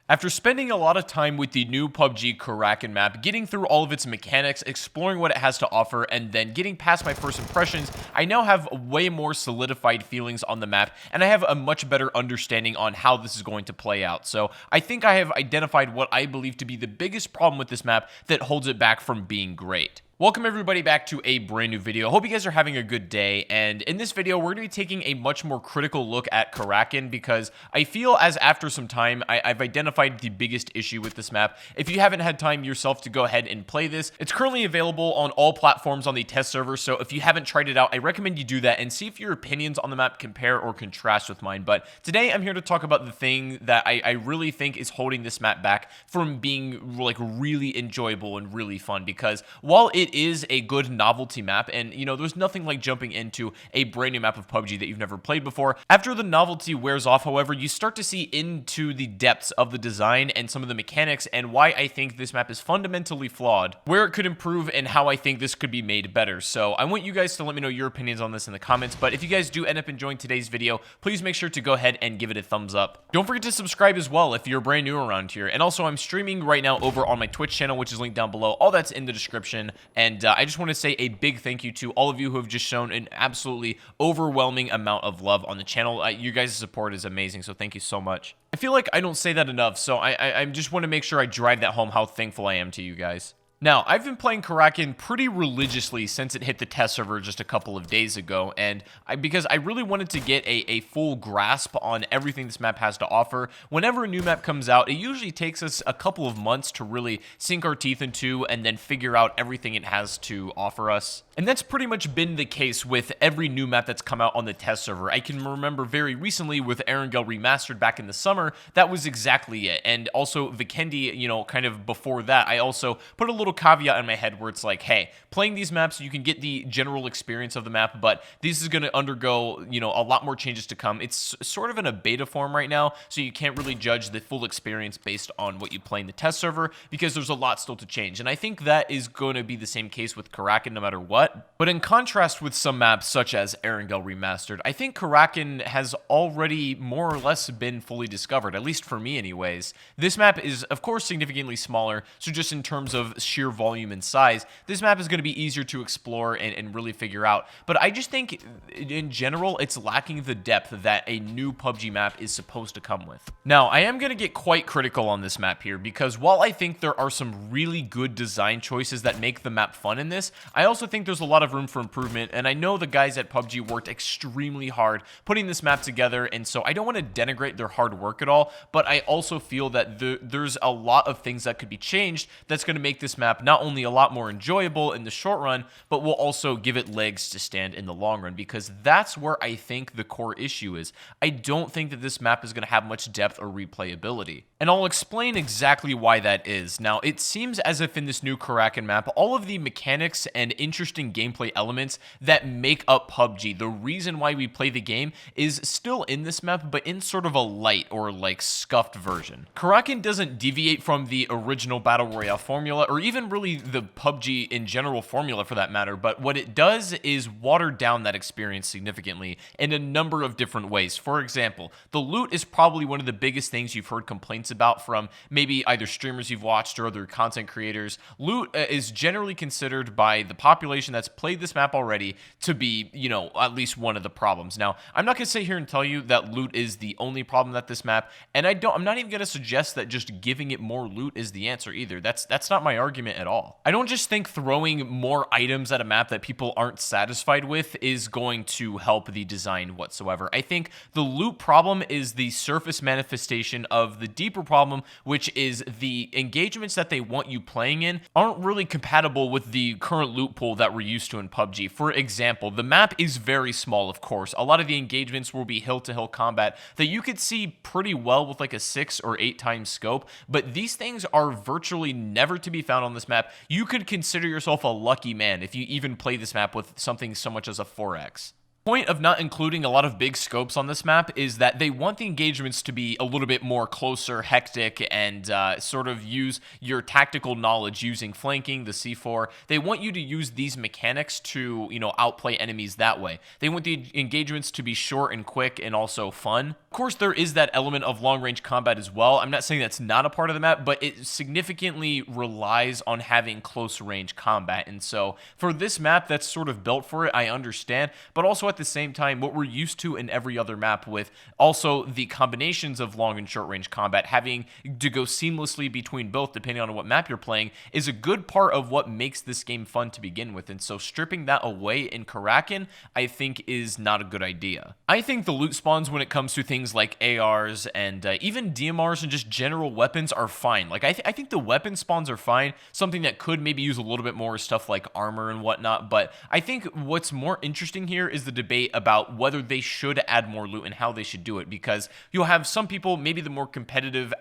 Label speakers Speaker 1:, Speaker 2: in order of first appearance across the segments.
Speaker 1: After spending a lot of time with the new PUBG Karaken map, getting through all of its mechanics, exploring what it has to offer, and then getting past my first impressions, I now have way more solidified feelings on the map, and I have a much better understanding on how this is going to play out. So I think I have identified what I believe to be the biggest problem with this map that holds it back from being great. Welcome everybody back to a brand new video. Hope you guys are having a good day, and in this video we're going to be taking a much more critical look at Karaken because I feel as after some time I've identified the biggest issue with this map. If you haven't had time yourself to go ahead and play this, it's currently available on all platforms on the test server, so if you haven't tried it out, I recommend you do that and see if your opinions on the map compare or contrast with mine. But today I'm here to talk about the thing that I really think is holding this map back from being like really enjoyable and really fun, because while it is a good novelty map, and you know, there's nothing like jumping into a brand new map of PUBG that you've never played before. After the novelty wears off, however, you start to see into the depths of the design and some of the mechanics and why I think this map is fundamentally flawed, where it could improve, and how I think this could be made better. So I want you guys to let me know your opinions on this in the comments, but if you guys do end up enjoying today's video, please make sure to go ahead and give it a thumbs up. Don't forget to subscribe as well if you're brand new around here, and also I'm streaming right now over on my Twitch channel, which is linked down below. All that's in the description. And I just want to say a big thank you to all of you who have just shown an absolutely overwhelming amount of love on the channel. Your guys' support is amazing, so thank you so much. I feel like I don't say that enough, so I just want to make sure I drive that home how thankful I am to you guys. Now, I've been playing Karaken pretty religiously since it hit the test server just a couple of days ago, and because I really wanted to get a full grasp on everything this map has to offer. Whenever a new map comes out, it usually takes us a couple of months to really sink our teeth into and then figure out everything it has to offer us. And that's pretty much been the case with every new map that's come out on the test server. I can remember very recently with Erangel Remastered back in the summer, that was exactly it. And also Vikendi, you know, kind of before that, I also put a little caveat in my head where it's like, hey, playing these maps, you can get the general experience of the map, but this is going to undergo, you know, a lot more changes to come. It's sort of in a beta form right now, so you can't really judge the full experience based on what you play in the test server, because there's a lot still to change. And I think that is going to be the same case with Karaken no matter what. But in contrast with some maps such as Erangel Remastered, I think Karaken has already more or less been fully discovered, at least for me anyways. This map is of course significantly smaller, so just in terms of sheer volume and size, this map is going to be easier to explore and really figure out. But I just think in general it's lacking the depth that a new PUBG map is supposed to come with. Now, I am going to get quite critical on this map here, because while I think there are some really good design choices that make the map fun in this, I also think there's a lot of room for improvement, and I know the guys at PUBG worked extremely hard putting this map together, and so I don't want to denigrate their hard work at all, but I also feel that there's a lot of things that could be changed that's going to make this map not only a lot more enjoyable in the short run, but will also give it legs to stand in the long run, because that's where I think the core issue is. I don't think that this map is going to have much depth or replayability, and I'll explain exactly why that is. Now, it seems as if in this new Karaken map, all of the mechanics and interesting gameplay elements that make up PUBG, the reason why we play the game, is still in this map, but in sort of a light or like scuffed version. Karaken doesn't deviate from the original Battle Royale formula, or even really the PUBG in general formula for that matter, but what it does is water down that experience significantly in a number of different ways. For example, the loot is probably one of the biggest things you've heard complaints about from maybe either streamers you've watched or other content creators. Loot is generally considered by the population that's played this map already to be, you know, at least one of the problems. Now, I'm not going to sit here and tell you that loot is the only problem that this map, and I'm not even going to suggest that just giving it more loot is the answer either. That's not my argument at all. I don't just think throwing more items at a map that people aren't satisfied with is going to help the design whatsoever. I think the loot problem is the surface manifestation of the deeper problem, which is the engagements that they want you playing in aren't really compatible with the current loot pool that we're used to in PUBG. For example, the map is very small, of course. A lot of the engagements will be hill-to-hill combat that you could see pretty well with like a 6 or 8 times scope, but these things are virtually never to be found on this map. You could consider yourself a lucky man if you even play this map with something so much as a 4x. Point of not including a lot of big scopes on this map is that they want the engagements to be a little bit more closer, hectic, and sort of use your tactical knowledge using flanking, the C4. They want you to use these mechanics to, you know, outplay enemies that way. They want the engagements to be short and quick and also fun. Of course, there is that element of long-range combat as well. I'm not saying that's not a part of the map, but it significantly relies on having close-range combat. And so for this map that's sort of built for it, I understand. But also at the same time, what we're used to in every other map with also the combinations of long and short-range combat, having to go seamlessly between both depending on what map you're playing, is a good part of what makes this game fun to begin with. And so stripping that away in Karaken, I think is not a good idea. I think the loot spawns when it comes to things like ARs and even DMRs and just general weapons are fine. Like I think the weapon spawns are fine. Something that could maybe use a little bit more stuff like armor and whatnot. But I think what's more interesting here is the debate about whether they should add more loot and how they should do it, because you'll have some people, maybe the more competitive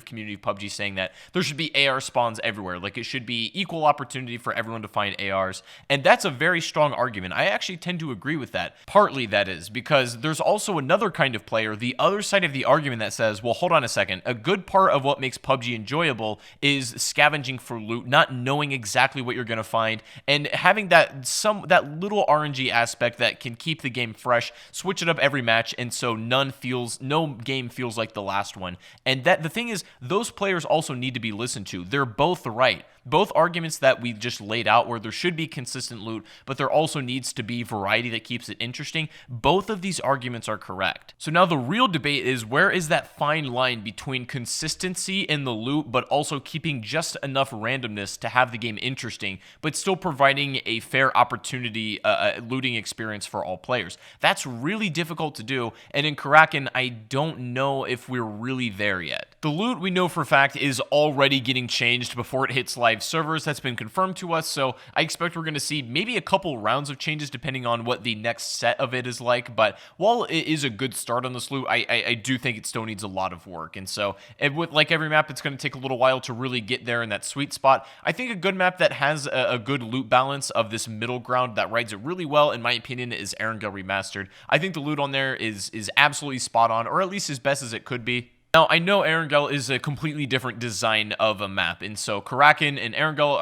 Speaker 1: community of PUBG, saying that there should be AR spawns everywhere. Like it should be equal opportunity for everyone to find ARs. And that's a very strong argument. I actually tend to agree with that. Partly that is because there's also another kind of player, the other side of the argument, that says, well, hold on a second. A good part of what makes PUBG enjoyable is scavenging for loot, not knowing exactly what you're going to find, and having that little RNG aspect that can keep the game fresh, switch it up every match, and so no game feels like the last one. And that the thing is, those players also need to be listened to. They're both right. Both arguments that we just laid out, where there should be consistent loot, but there also needs to be variety that keeps it interesting, both of these arguments are correct. So now the real debate is, where is that fine line between consistency in the loot, but also keeping just enough randomness to have the game interesting, but still providing a fair opportunity, looting experience for all players? That's really difficult to do, and in Karaken, I don't know if we're really there yet. The loot, we know for a fact, is already getting changed before it hits live servers. That's been confirmed to us, so I expect we're going to see maybe a couple rounds of changes depending on what the next set of it is like. But while it is a good start on this loot, I do think it still needs a lot of work. And so with like every map, it's going to take a little while to really get there in that sweet spot. I think a good map that has a good loot balance of this middle ground that rides it really well, in my opinion, is Erangel Remastered. I think the loot on there is absolutely spot on, or at least as best as it could be. Now, I know Erangel is a completely different design of a map, and so Karaken and Erangel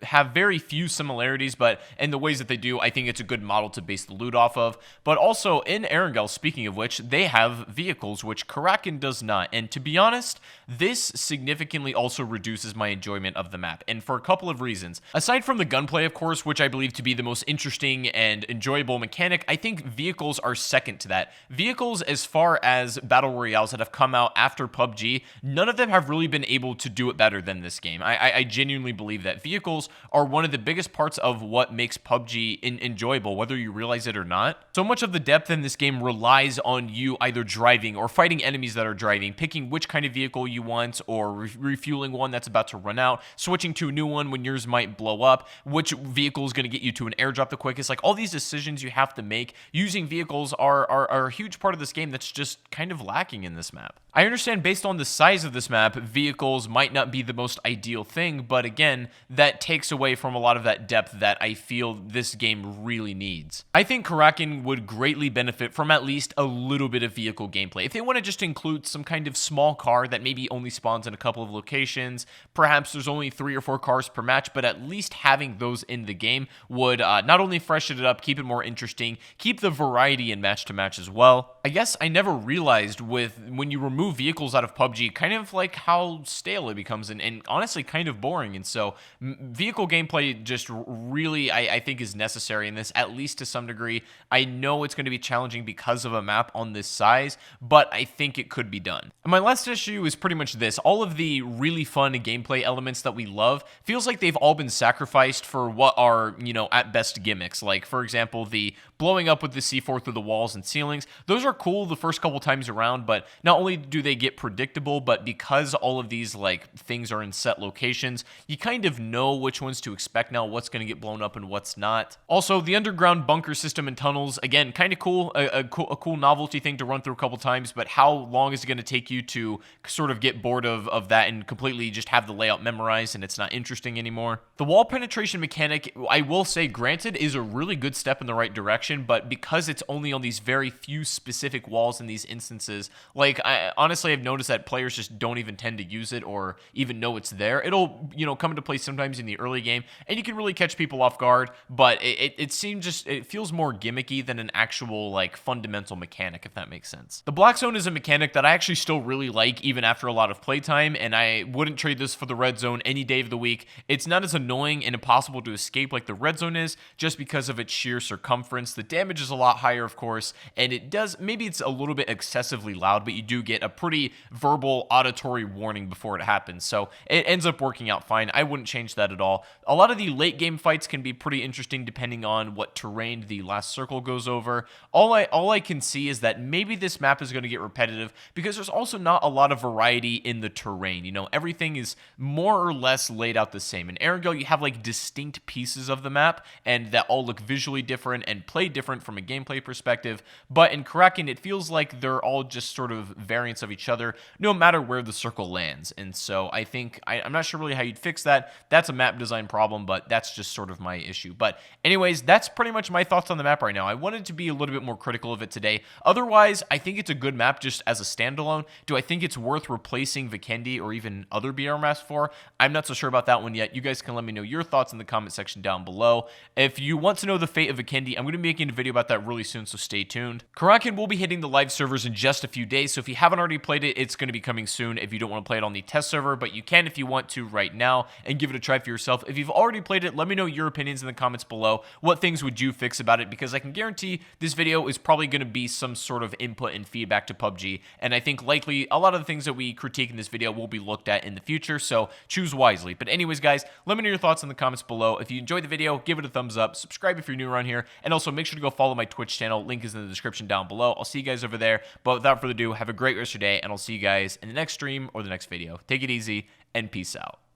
Speaker 1: have very few similarities, but in the ways that they do, I think it's a good model to base the loot off of. But also, in Erangel, speaking of which, they have vehicles, which Karaken does not, and to be honest, this significantly also reduces my enjoyment of the map, and for a couple of reasons. Aside from the gunplay, of course, which I believe to be the most interesting and enjoyable mechanic, I think vehicles are second to that. Vehicles, as far as battle royales that have come out after PUBG, none of them have really been able to do it better than this game. I genuinely believe that vehicles are one of the biggest parts of what makes PUBG enjoyable, whether you realize it or not. So much of the depth in this game relies on you either driving or fighting enemies that are driving, picking which kind of vehicle you want, or refueling one that's about to run out, switching to a new one when yours might blow up, which vehicle is going to get you to an airdrop the quickest. Like, all these decisions you have to make using vehicles are a huge part of this game that's just kind of lacking in this map. I understand based on the size of this map, vehicles might not be the most ideal thing, but again, that takes away from a lot of that depth that I feel this game really needs. I think Karaken would greatly benefit from at least a little bit of vehicle gameplay. If they want to just include some kind of small car that maybe only spawns in a couple of locations, perhaps there's only 3 or 4 cars per match, but at least having those in the game would not only freshen it up, keep it more interesting, keep the variety in match to match as well. I guess I never realized when you remove vehicles out of PUBG, kind of like how stale it becomes and honestly kind of boring. And so vehicle gameplay just really, I think, is necessary in this, at least to some degree. I know it's going to be challenging because of a map on this size, but I think it could be done. And my last issue is pretty much this. All of the really fun gameplay elements that we love feels like they've all been sacrificed for what are, at best gimmicks. Like, for example, the blowing up with the C4 through the walls and ceilings. Those are cool the first couple times around, but not only do they get predictable, but because all of these things are in set locations, you kind of know which ones to expect now, what's going to get blown up and what's not. Also, the underground bunker system and tunnels, again, kind of cool, a cool novelty thing to run through a couple times, but how long is it going to take you to sort of get bored of that and completely just have the layout memorized and it's not interesting anymore? The wall penetration mechanic, I will say, granted, is a really good step in the right direction, but because it's only on these very few specific specific walls in these instances. Like, honestly, I've noticed that players just don't even tend to use it or even know it's there. It'll, come into play sometimes in the early game, and you can really catch people off guard, but it seems it feels more gimmicky than an actual, like, fundamental mechanic, if that makes sense. The black zone is a mechanic that I actually still really like, even after a lot of playtime, and I wouldn't trade this for the red zone any day of the week. It's not as annoying and impossible to escape like the red zone is, just because of its sheer circumference. The damage is a lot higher, of course, and maybe it's a little bit excessively loud, but you do get a pretty verbal auditory warning before it happens, so it ends up working out fine. I wouldn't change that at all. A lot of the late game fights can be pretty interesting depending on what terrain the last circle goes over. All I can see is that maybe this map is going to get repetitive because there's also not a lot of variety in the terrain. Everything is more or less laid out the same. In Erangel, you have like distinct pieces of the map, and that all look visually different and play different from a gameplay perspective. But in Karaken, it feels like they're all just sort of variants of each other, no matter where the circle lands. And so I think, I'm not sure really how you'd fix that. That's a map design problem, but that's just sort of my issue. But anyways, that's pretty much my thoughts on the map right now. I wanted to be a little bit more critical of it today. Otherwise, I think it's a good map just as a standalone. Do I think it's worth replacing Vikendi or even other BR maps for? I'm not so sure about that one yet. You guys can let me know your thoughts in the comment section down below. If you want to know the fate of Vikendi, I'm going to be making a video about that really soon, so stay tuned. Karaken will be hitting the live servers in just a few days, so if you haven't already played it, it's going to be coming soon if you don't want to play it on the test server, but you can if you want to right now and give it a try for yourself. If you've already played it, let me know your opinions in the comments below. What things would you fix about it? Because I can guarantee this video is probably going to be some sort of input and feedback to PUBG, and I think likely a lot of the things that we critique in this video will be looked at in the future, so choose wisely. But anyways, guys, let me know your thoughts in the comments below. If you enjoyed the video, give it a thumbs up, subscribe if you're new around here, and also make sure to go follow my Twitch channel. Link is in the description down below. I'll see you guys over there, but without further ado, have a great rest of your day, and I'll see you guys in the next stream or the next video. Take it easy, and peace out.